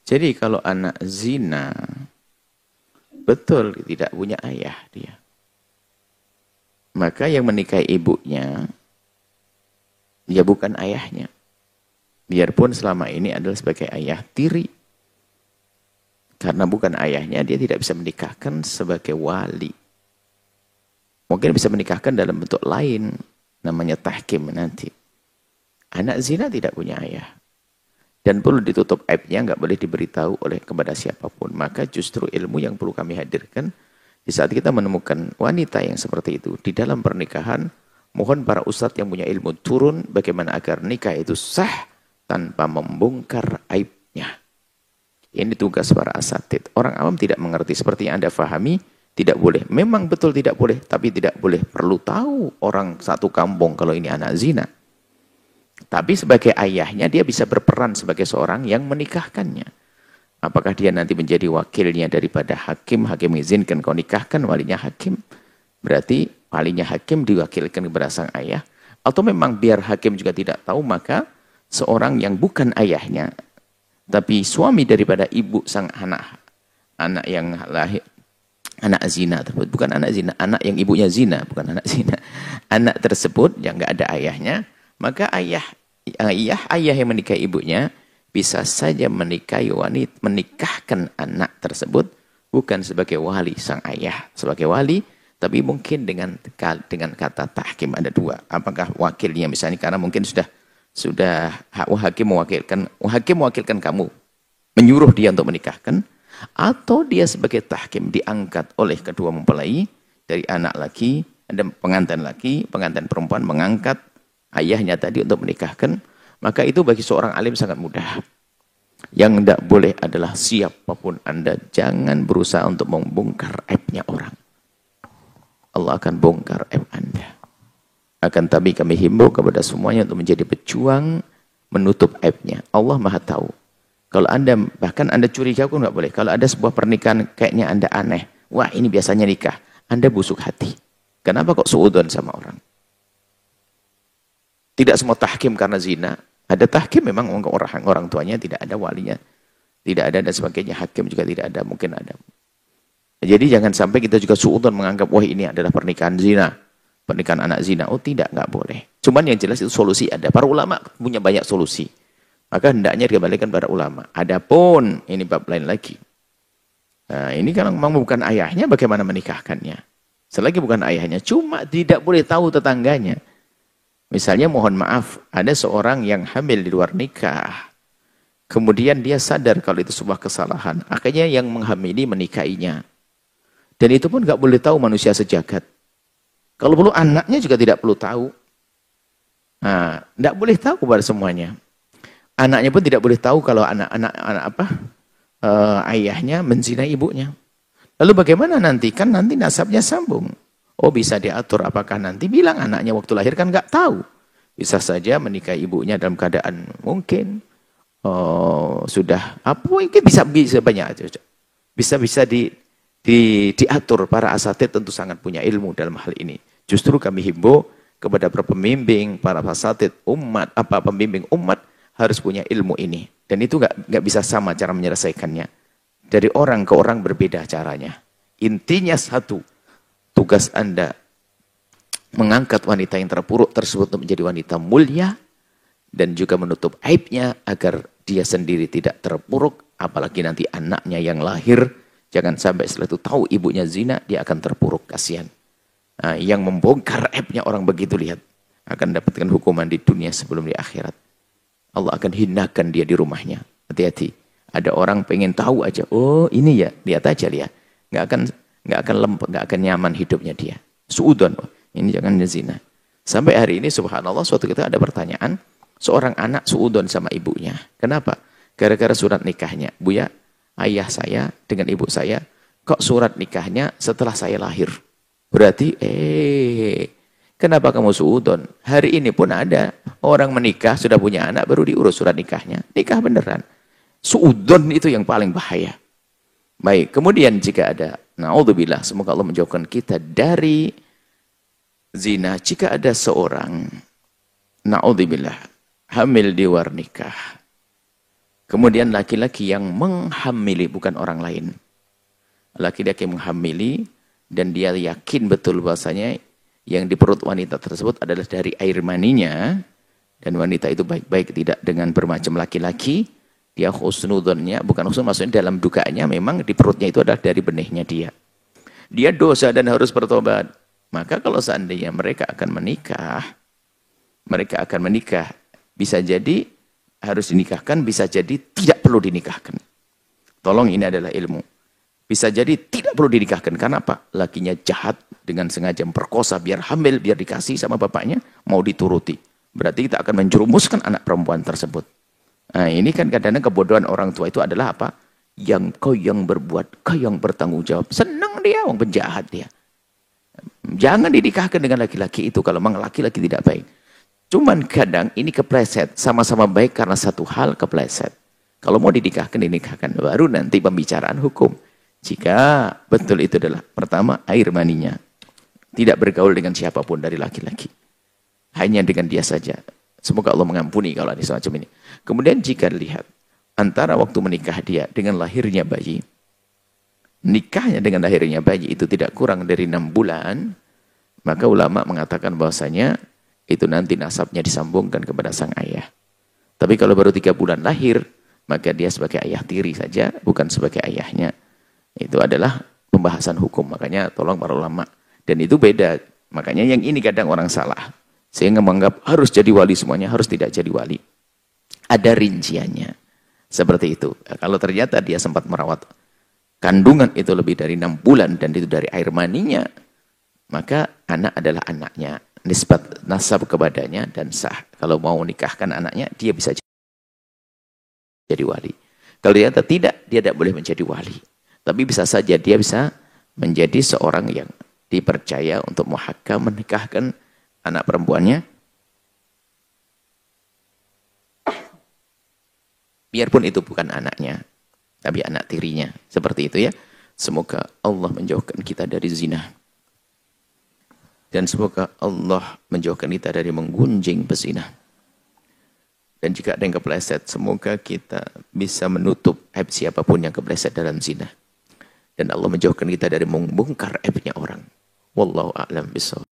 Jadi kalau anak zina, betul tidak punya ayah dia. Maka yang menikahi ibunya, dia bukan ayahnya. Biarpun selama ini adalah sebagai ayah tiri. Karena bukan ayahnya, dia tidak bisa menikahkan sebagai wali. Mungkin bisa menikahkan dalam bentuk lain, namanya tahkim nanti. Anak zina tidak punya ayah. Dan perlu ditutup aibnya, nggak boleh diberitahu oleh kepada siapapun. Maka justru ilmu yang perlu kami hadirkan, di saat kita menemukan wanita yang seperti itu, di dalam pernikahan, mohon para ustadz yang punya ilmu turun, bagaimana agar nikah itu sah, tanpa membongkar aibnya. Ini tugas para asatid. Orang awam tidak mengerti seperti yang Anda fahami, tidak boleh. Memang betul tidak boleh, tapi tidak boleh. Perlu tahu orang satu kampung kalau ini anak zina. Tapi sebagai ayahnya dia bisa berperan sebagai seorang yang menikahkannya. Apakah dia nanti menjadi wakilnya daripada hakim, hakim izinkan kau nikahkan, walinya hakim. Berarti walinya hakim diwakilkan kepada sang ayah. Atau memang biar hakim juga tidak tahu, maka seorang yang bukan ayahnya, tapi suami daripada ibu sang anak yang lahir, anak zina tersebut, bukan anak zina, anak yang ibunya zina, bukan anak zina. Anak tersebut yang nggak ada ayahnya, maka ayah yang menikahi ibunya bisa saja menikahi wanita, menikahkan anak tersebut bukan sebagai wali sang ayah, sebagai wali, tapi mungkin dengan kata tahkim ada dua. Apakah wakilnya misalnya karena mungkin sudah hakim mewakilkan kamu, menyuruh dia untuk menikahkan, atau dia sebagai tahkim diangkat oleh kedua mempelai dari anak laki, ada pengantin laki, pengantin perempuan mengangkat ayahnya tadi untuk menikahkan, maka itu bagi seorang alim sangat mudah. Yang tidak boleh adalah siapapun Anda jangan berusaha untuk membongkar aibnya orang. Allah akan bongkar aib Anda. Akan tapi kami himbau kepada semuanya untuk menjadi pejuang menutup aibnya. Allah Maha tahu. Kalau Anda, bahkan Anda curiga pun nggak boleh. Kalau ada sebuah pernikahan kayaknya Anda aneh. Wah ini biasanya nikah. Anda busuk hati. Kenapa kok suudon sama orang? Tidak semua tahkim karena zina. Ada tahkim memang orang tuanya tidak ada, walinya tidak ada dan sebagainya. Hakim juga tidak ada, mungkin ada. Jadi jangan sampai kita juga suudon menganggap wah ini adalah pernikahan zina. Pernikahan anak zina. Oh tidak, nggak boleh. Cuman yang jelas itu solusi ada. Para ulama punya banyak solusi. Maka hendaknya dikembalikan pada ulama. Adapun ini bab lain lagi. Nah, ini kalau memang bukan ayahnya, bagaimana menikahkannya? Selagi bukan ayahnya, cuma tidak boleh tahu tetangganya. Misalnya mohon maaf, ada seorang yang hamil di luar nikah. Kemudian dia sadar kalau itu sebuah kesalahan. Akhirnya yang menghamili menikahinya. Dan itu pun nggak boleh tahu manusia sejagat. Kalau perlu anaknya juga tidak perlu tahu. Nah, tidak boleh tahu kepada semuanya. Anaknya pun tidak boleh tahu kalau ayahnya menzinai ibunya. Lalu bagaimana nanti? Kan nanti nasabnya sambung. Oh bisa diatur. Apakah nanti bilang anaknya waktu lahir kan nggak tahu. Bisa saja menikahi ibunya dalam keadaan mungkin sudah apa mungkin bisa banyak. Bisa diatur. Para asatid tentu sangat punya ilmu dalam hal ini. Justru kami himbau kepada para pembimbing, para asatid umat, pembimbing umat harus punya ilmu ini. Dan itu nggak bisa sama cara menyelesaikannya. Dari orang ke orang berbeda caranya. Intinya satu, tugas Anda mengangkat wanita yang terpuruk tersebut untuk menjadi wanita mulia dan juga menutup aibnya agar dia sendiri tidak terpuruk, apalagi nanti anaknya yang lahir. Jangan sampai setelah itu tahu ibunya zina, dia akan terpuruk, kasihan. Nah, yang membongkar aibnya orang begitu, lihat, akan dapatkan hukuman di dunia sebelum di akhirat. Allah akan hinakan dia di rumahnya. Hati-hati. Ada orang pengen tahu aja, oh ini ya, lihat aja lihat. Nggak akan lempeng, nggak akan nyaman hidupnya dia. Suudon, ini jangan zina. Sampai hari ini subhanallah suatu ketika ada pertanyaan, seorang anak suudon sama ibunya. Kenapa? Gara-gara surat nikahnya. Buya, ayah saya dengan ibu saya, kok surat nikahnya setelah saya lahir? Berarti, kenapa kamu suudon? Hari ini pun ada orang menikah, sudah punya anak, baru diurus surat nikahnya. Nikah beneran. Suudon itu yang paling bahaya. Baik, kemudian jika ada, na'udzubillah, semoga Allah menjauhkan kita dari zina. Jika ada seorang, na'udzubillah, hamil di luar nikah. Kemudian laki-laki yang menghamili, bukan orang lain. Laki-laki menghamili dan dia yakin betul bahasanya yang di perut wanita tersebut adalah dari air maninya, dan wanita itu baik-baik tidak dengan bermacam laki-laki, dia husnudonnya, bukan husnudon, maksudnya dalam dugaannya memang di perutnya itu adalah dari benihnya dia. Dia dosa dan harus bertobat. Maka kalau seandainya mereka akan menikah, bisa jadi harus dinikahkan, bisa jadi tidak perlu dinikahkan. Tolong, ini adalah ilmu. Bisa jadi tidak perlu dinikahkan. Karena apa? Lakinya jahat dengan sengaja memperkosa biar hamil, biar dikasih sama bapaknya, mau dituruti. Berarti kita akan menjerumuskan anak perempuan tersebut. Nah, ini kan kadang-kadang kebodohan orang tua itu adalah apa? Kau yang berbuat, kau yang bertanggung jawab. Senang dia, orang penjahat dia. Jangan dinikahkan dengan laki-laki itu kalau memang laki-laki tidak baik. Cuman kadang ini kepleset, sama-sama baik karena satu hal kepleset. Kalau mau dinikahkan, dinikahkan. Baru nanti pembicaraan hukum. Jika betul itu adalah pertama air maninya. Tidak bergaul dengan siapapun dari laki-laki. Hanya dengan dia saja. Semoga Allah mengampuni kalau ada semacam ini. Kemudian jika dilihat antara waktu menikah dia dengan lahirnya bayi. Nikahnya dengan lahirnya bayi itu tidak kurang dari 6 bulan. Maka ulama mengatakan bahwasanya itu nanti nasabnya disambungkan kepada sang ayah. Tapi kalau baru 3 bulan lahir, maka dia sebagai ayah tiri saja, bukan sebagai ayahnya. Itu adalah pembahasan hukum. Makanya tolong para ulama. Dan itu beda. Makanya yang ini kadang orang salah. Sehingga menganggap harus jadi wali semuanya, harus tidak jadi wali. Ada rinciannya. Seperti itu. Kalau ternyata dia sempat merawat kandungan itu lebih dari 6 bulan dan itu dari air maninya, maka anak adalah anaknya. Nisbat nasab kepadanya dan sah. Kalau mau nikahkan anaknya, dia bisa jadi wali. Kalau ternyata tidak, dia tidak boleh menjadi wali. Tapi bisa saja dia bisa menjadi seorang yang dipercaya untuk muhakkam menikahkan anak perempuannya. Biarpun itu bukan anaknya, tapi anak tirinya. Seperti itu ya. Semoga Allah menjauhkan kita dari zina. Dan semoga Allah menjauhkan kita dari menggunjing pezinah. Dan jika ada yang kepleset, semoga kita bisa menutup aib siapapun yang kepleset dalam zina. Dan Allah menjauhkan kita dari membongkar aibnya orang. Wallahu a'lam bishawab.